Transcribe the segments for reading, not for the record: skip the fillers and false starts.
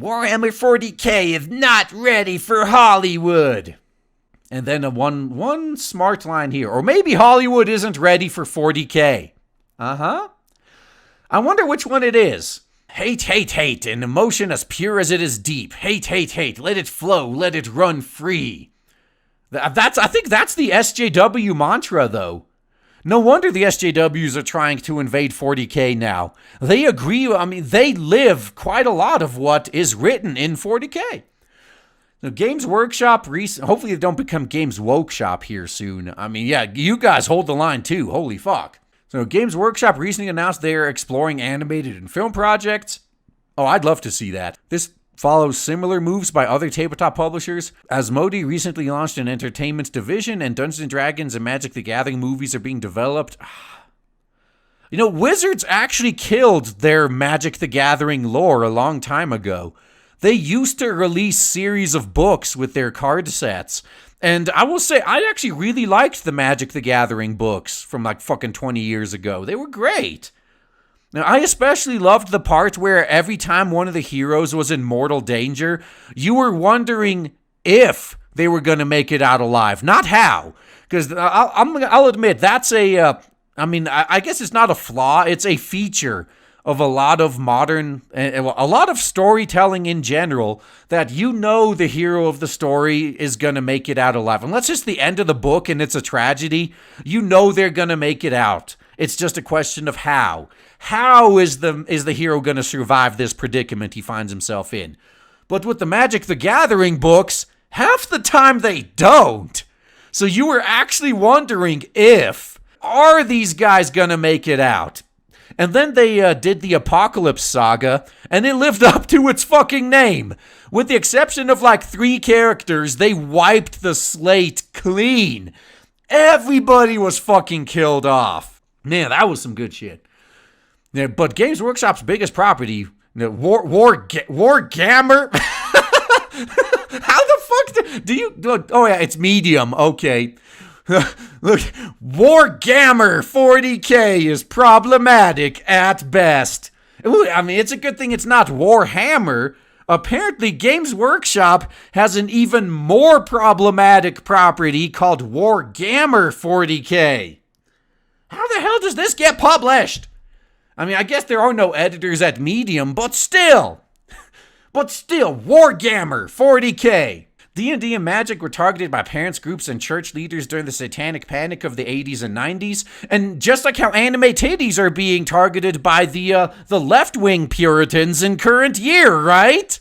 Warhammer 40k is not ready for Hollywood. And then one smart line here. Or maybe Hollywood isn't ready for 40k. I wonder which one it is. Hate, hate, hate, an emotion as pure as it is deep. Hate, hate, hate, let it flow, let it run free. I think that's the SJW mantra, though. No wonder the SJWs are trying to invade 40k now. They agree, they live quite a lot of what is written in 40k. So Games Workshop, hopefully they don't become Games Wokeshop here soon. You guys hold the line too, holy fuck. So Games Workshop recently announced they are exploring animated and film projects. Oh, I'd love to see that. This follows similar moves by other tabletop publishers. Asmodee recently launched an entertainment division, and Dungeons & Dragons and Magic the Gathering movies are being developed. Wizards actually killed their Magic the Gathering lore a long time ago. They used to release series of books with their card sets. And I will say, I actually really liked the Magic the Gathering books from like fucking 20 years ago. They were great. Now, I especially loved the part where every time one of the heroes was in mortal danger, you were wondering if they were going to make it out alive, not how. Because I'll admit, that's I guess it's not a flaw, it's a feature of a lot of a lot of storytelling in general, that the hero of the story is going to make it out alive. Unless it's the end of the book and it's a tragedy, they're going to make it out. It's just a question of how. How is the hero going to survive this predicament he finds himself in? But with the Magic the Gathering books, half the time they don't. So you were actually wondering are these guys going to make it out? And then they did the Apocalypse Saga, and it lived up to its fucking name. With the exception of like 3 characters, they wiped the slate clean. Everybody was fucking killed off. Man, that was some good shit. Yeah, but Games Workshop's biggest property, Warhammer? How the fuck do you... Oh yeah, it's Medium, okay. Look, Warhammer 40k is problematic at best. It's a good thing it's not Warhammer. Apparently, Games Workshop has an even more problematic property called Warhammer 40k. How the hell does this get published? I guess there are no editors at Medium, but still. Warhammer 40k. D&D and Magic were targeted by parents, groups, and church leaders during the satanic panic of the 80s and 90s, and just like how anime titties are being targeted by the left-wing Puritans in current year, right?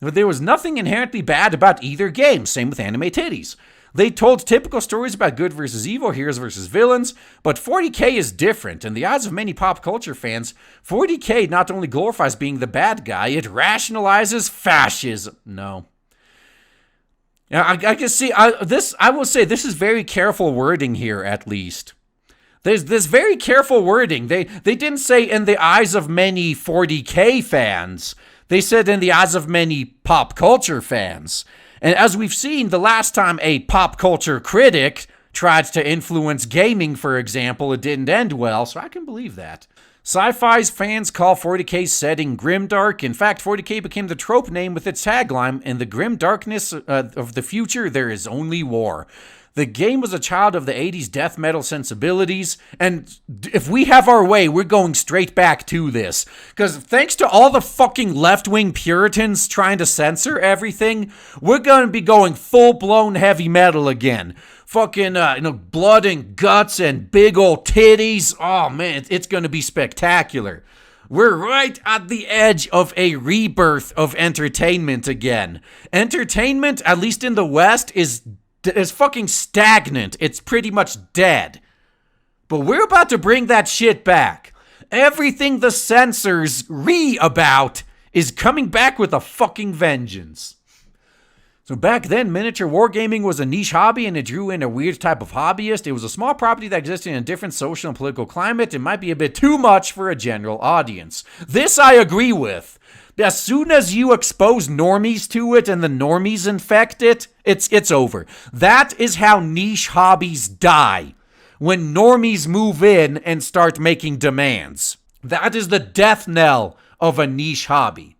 But there was nothing inherently bad about either game, same with anime titties. They told typical stories about good versus evil, heroes versus villains, but 40k is different. In the eyes of many pop culture fans, 40k not only glorifies being the bad guy, it rationalizes fascism. No. I can see this. I will say this is very careful wording here. At least there's very careful wording. They didn't say in the eyes of many 40k fans. They said in the eyes of many pop culture fans. And as we've seen, the last time a pop culture critic tried to influence gaming, for example, it didn't end well. So I can believe that. Sci-fi's fans call 40k's setting grimdark. In fact, 40k became the trope name with its tagline, "In the grim darkness of the future, there is only war." The game was a child of the 80s death metal sensibilities, and if we have our way, we're going straight back to this. Because thanks to all the fucking left-wing Puritans trying to censor everything, we're going to be going full-blown heavy metal again. Fucking, blood and guts and big old titties. Oh, man, it's going to be spectacular. We're right at the edge of a rebirth of entertainment again. Entertainment, at least in the West, is fucking stagnant. It's pretty much dead. But we're about to bring that shit back. Everything the censors about is coming back with a fucking vengeance. So back then, miniature wargaming was a niche hobby, and it drew in a weird type of hobbyist. It was a small property that existed in a different social and political climate. It might be a bit too much for a general audience. This I agree with. As soon as you expose normies to it and the normies infect it, it's over. That is how niche hobbies die. When normies move in and start making demands. That is the death knell of a niche hobby.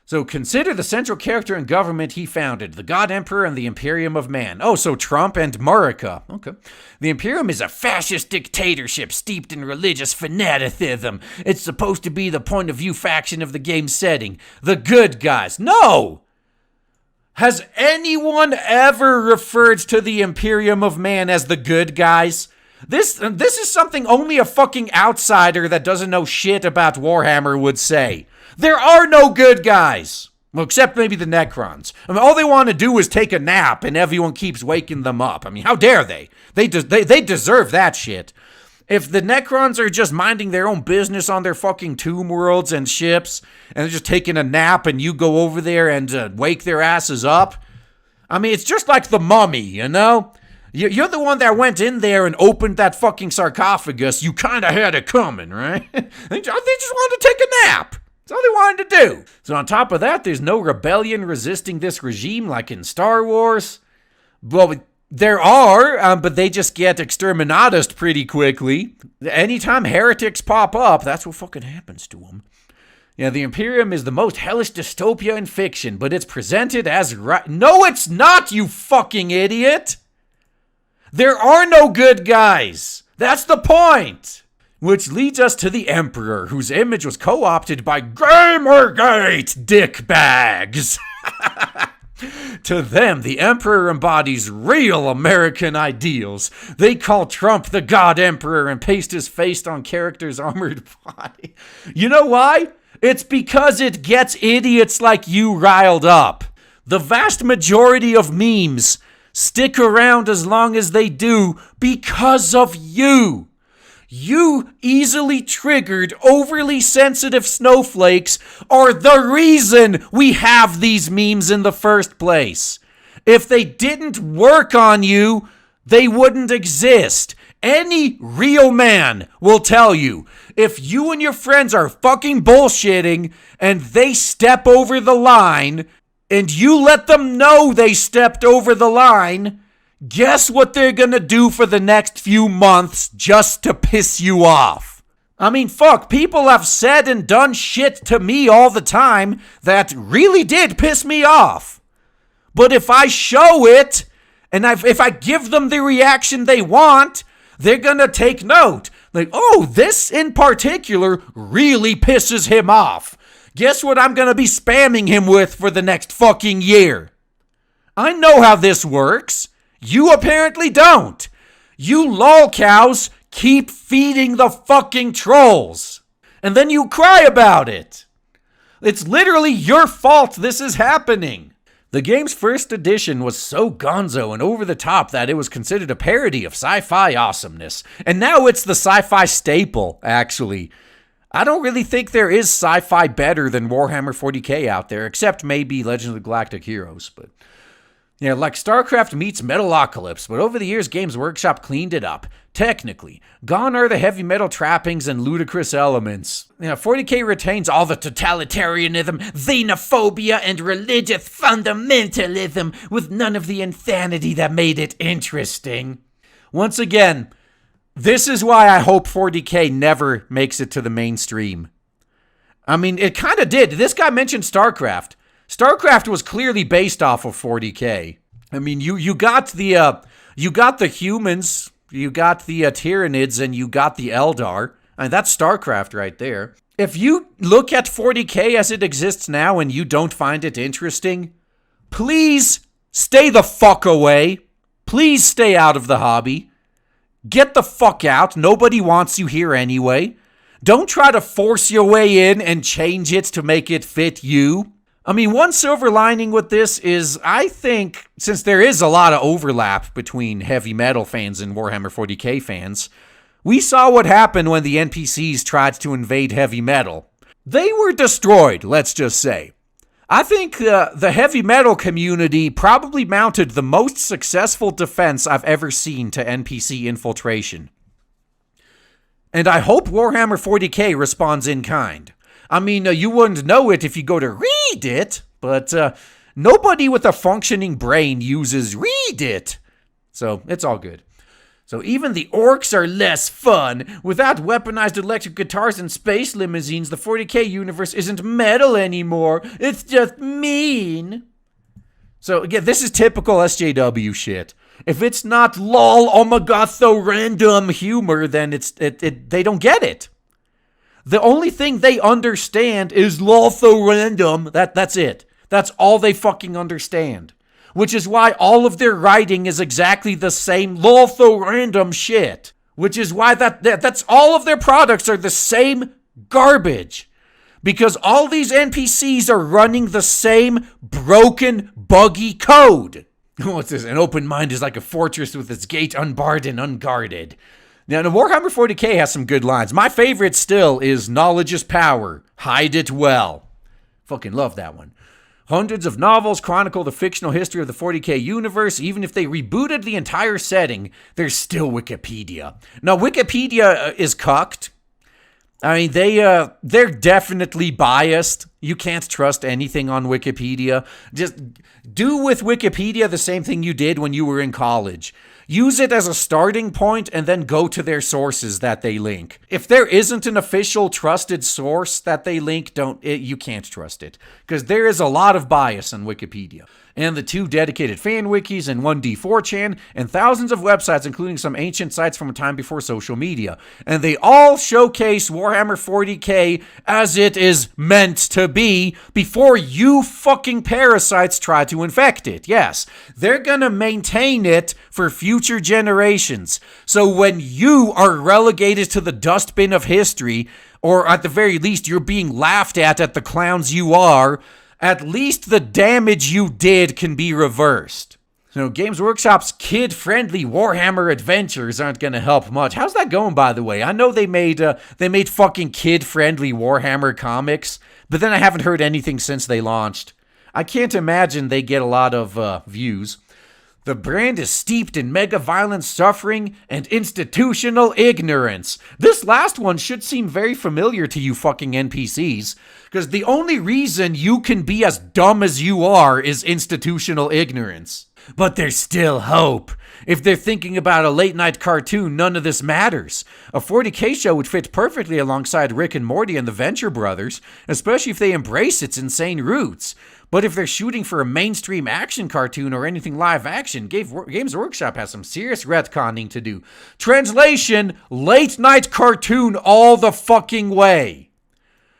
So consider the central character and government he founded, the God Emperor and the Imperium of Man. Oh, so Trump and Murica. Okay. The Imperium is a fascist dictatorship steeped in religious fanaticism. It's supposed to be the point of view faction of the game's setting. The good guys. No! Has anyone ever referred to the Imperium of Man as the good guys? This is something only a fucking outsider that doesn't know shit about Warhammer would say. There are no good guys. Well, except maybe the Necrons. I mean, all they want to do is take a nap and everyone keeps waking them up. I mean, how dare they? They deserve that shit. If the Necrons are just minding their own business on their fucking tomb worlds and ships, and they're just taking a nap and you go over there and wake their asses up, I mean, it's just like the Mummy, you know? You're the one that went in there and opened that fucking sarcophagus. You kind of had it coming, right? They just wanted to take a nap. That's all they wanted to do. So on top of that, there's no rebellion resisting this regime like in Star Wars. Well, there are, but they just get exterminated pretty quickly. Anytime heretics pop up, that's what fucking happens to them. Yeah, the Imperium is the most hellish dystopia in fiction, but it's presented as right. No, it's not, you fucking idiot! There are no good guys. That's the point. Which leads us to the Emperor, whose image was co-opted by Gamergate dickbags. To them, the Emperor embodies real American ideals. They call Trump the God Emperor and paste his face on characters' armored body. You know why? It's because it gets idiots like you riled up. The vast majority of memes stick around as long as they do because of you. You easily triggered, overly sensitive snowflakes are the reason we have these memes in the first place. If they didn't work on you, they wouldn't exist. Any real man will tell you, if you and your friends are fucking bullshitting and they step over the line, and you let them know they stepped over the line, guess what they're gonna do for the next few months just to piss you off? I mean, fuck, people have said and done shit to me all the time that really did piss me off. But if I show it, and if I give them the reaction they want, they're gonna take note. Like, oh, this in particular really pisses him off. Guess what I'm gonna be spamming him with for the next fucking year? I know how this works. You apparently don't. You lolcows keep feeding the fucking trolls. And then you cry about it. It's literally your fault this is happening. The game's first edition was so gonzo and over the top that it was considered a parody of sci-fi awesomeness. And now it's the sci-fi staple, actually. I don't really think there is sci-fi better than Warhammer 40k out there, except maybe Legends of the Galactic Heroes, but yeah, like StarCraft meets Metalocalypse, but over the years Games Workshop cleaned it up. Technically, gone are the heavy metal trappings and ludicrous elements. 40k retains all the totalitarianism, xenophobia, and religious fundamentalism with none of the insanity that made it interesting. Once again, this is why I hope 40k never makes it to the mainstream. I mean, it kind of did. This guy mentioned StarCraft. StarCraft was clearly based off of 40k. I mean, you got the humans, you got the Tyranids, and you got the Eldar. I mean, that's StarCraft right there. If you look at 40k as it exists now and you don't find it interesting, please stay the fuck away. Please stay out of the hobby. Get the fuck out. Nobody wants you here anyway. Don't try to force your way in and change it to make it fit you. I mean, one silver lining with this is, I think, since there is a lot of overlap between heavy metal fans and Warhammer 40k fans, we saw what happened when the NPCs tried to invade heavy metal. They were destroyed, let's just say. I think the heavy metal community probably mounted the most successful defense I've ever seen to NPC infiltration. And I hope Warhammer 40k responds in kind. I mean, you wouldn't know it if you go to read it, but nobody with a functioning brain uses read it. So, it's all good. So even the orcs are less fun. Without weaponized electric guitars and space limousines, the 40k universe isn't metal anymore. It's just mean. So again, this is typical SJW shit. If it's not lol, oh my god, so random humor, then they don't get it. The only thing they understand is lol, so random. That's it. That's all they fucking understand. Which is why all of their writing is exactly the same lol, so random shit. Which is why that's all of their products are the same garbage. Because all these NPCs are running the same broken, buggy code. What's this? An open mind is like a fortress with its gate unbarred and unguarded. Now, the Warhammer 40k has some good lines. My favorite still is knowledge is power. Hide it well. Fucking love that one. Hundreds of novels chronicle the fictional history of the 40k universe. Even if they rebooted the entire setting, there's still Wikipedia. Now, Wikipedia is cucked. I mean, they're definitely biased. You can't trust anything on Wikipedia. Just do with Wikipedia the same thing you did when you were in college. Use it as a starting point and then go to their sources that they link. If there isn't an official trusted source that they link, you can't trust it. Because there is a lot of bias on Wikipedia. And the 2 dedicated fan wikis and 1D4chan and thousands of websites, including some ancient sites from a time before social media. And they all showcase Warhammer 40k as it is meant to be before you fucking parasites try to infect it. Yes, they're gonna maintain it for future generations. So when you are relegated to the dustbin of history, or at the very least you're being laughed at the clowns you are, at least the damage you did can be reversed. So Games Workshop's kid-friendly Warhammer adventures aren't going to help much. How's that going, by the way? I know they made fucking kid-friendly Warhammer comics, but then I haven't heard anything since they launched. I can't imagine they get a lot of views. The brand is steeped in mega-violent suffering and institutional ignorance. This last one should seem very familiar to you fucking NPCs, because the only reason you can be as dumb as you are is institutional ignorance. But there's still hope. If they're thinking about a late-night cartoon, none of this matters. A 40k show would fit perfectly alongside Rick and Morty and the Venture Brothers, especially if they embrace its insane roots. But if they're shooting for a mainstream action cartoon or anything live action, Games Workshop has some serious retconning to do. Translation, late night cartoon all the fucking way.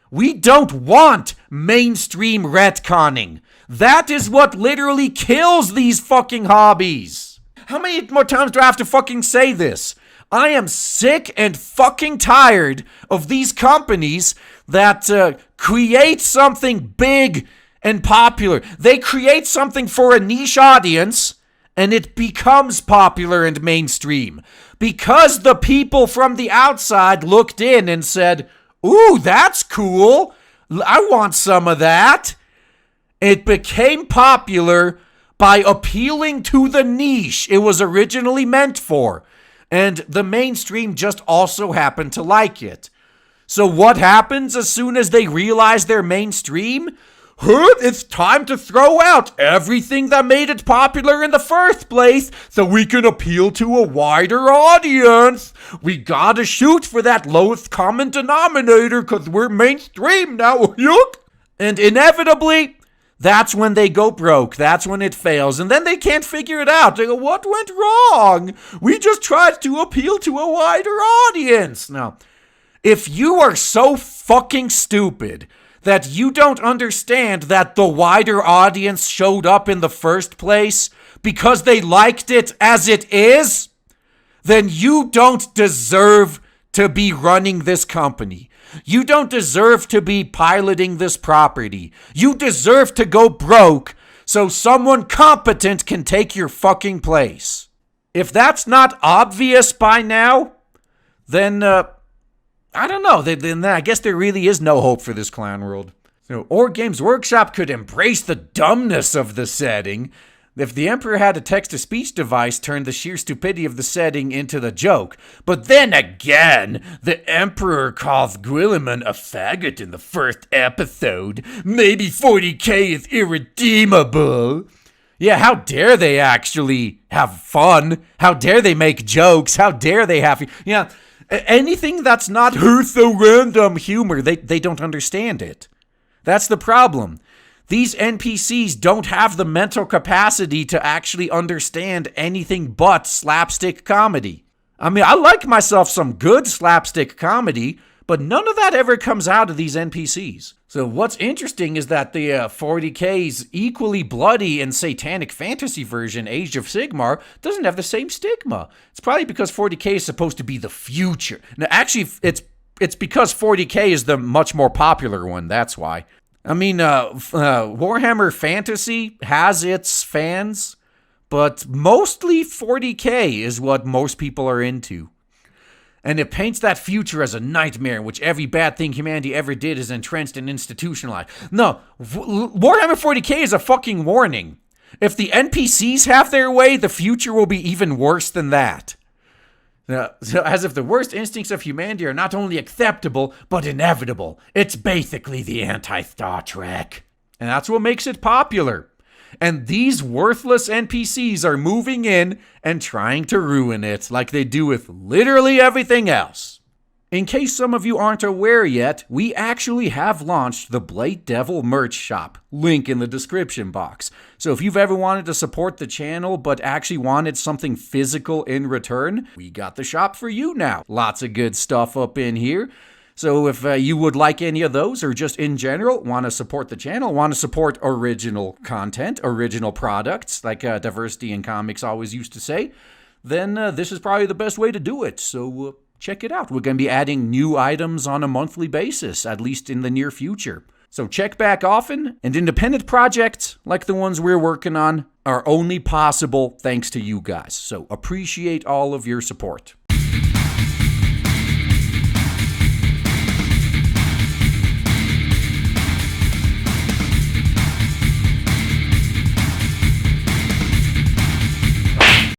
We don't want mainstream retconning. That is what literally kills these fucking hobbies. How many more times do I have to fucking say this? I am sick and fucking tired of these companies that create something big and popular. They create something for a niche audience, and it becomes popular and mainstream. Because the people from the outside looked in and said, ooh, that's cool. I want some of that. It became popular by appealing to the niche it was originally meant for. And the mainstream just also happened to like it. So what happens as soon as they realize they're mainstream? It's time to throw out everything that made it popular in the first place so we can appeal to a wider audience. We gotta shoot for that lowest common denominator because we're mainstream now. Yuck! And inevitably, that's when they go broke. That's when it fails. And then they can't figure it out. They go, what went wrong? We just tried to appeal to a wider audience. Now, if you are so fucking stupid that you don't understand that the wider audience showed up in the first place because they liked it as it is, then you don't deserve to be running this company. You don't deserve to be piloting this property. You deserve to go broke so someone competent can take your fucking place. If that's not obvious by now, then I don't know. Then I guess there really is no hope for this clown world. Or Games Workshop could embrace the dumbness of the setting. If the Emperor had a text-to-speech device, turn the sheer stupidity of the setting into the joke. But then again, the Emperor calls Guilliman a faggot in the first episode. Maybe 40k is irredeemable. Yeah, how dare they actually have fun? How dare they make jokes? How dare they have, yeah, anything that's not here's the random humor, they don't understand it. That's the problem. These NPCs don't have the mental capacity to actually understand anything but slapstick comedy. I mean, I like myself some good slapstick comedy, but none of that ever comes out of these NPCs. So what's interesting is that the 40K's equally bloody and satanic fantasy version, Age of Sigmar, doesn't have the same stigma. It's probably because 40K is supposed to be the future. Now, actually, it's because 40K is the much more popular one, that's why. I mean, Warhammer Fantasy has its fans, but mostly 40K is what most people are into. And it paints that future as a nightmare in which every bad thing humanity ever did is entrenched and institutionalized. No, Warhammer 40K is a fucking warning. If the NPCs have their way, the future will be even worse than that. So as if the worst instincts of humanity are not only acceptable, but inevitable. It's basically the anti-Star Trek. And that's what makes it popular. And these worthless NPCs are moving in and trying to ruin it like they do with literally everything else. In case some of you aren't aware yet, we actually have launched the Blade Devil merch shop. Link in the description box. So if you've ever wanted to support the channel but actually wanted something physical in return, we got the shop for you now. Lots of good stuff up in here. So if you would like any of those, or just in general want to support the channel, want to support original content, original products, like Diversity in Comics always used to say, then this is probably the best way to do it. So check it out. We're going to be adding new items on a monthly basis, at least in the near future. So check back often, and independent projects like the ones we're working on are only possible thanks to you guys. So appreciate all of your support.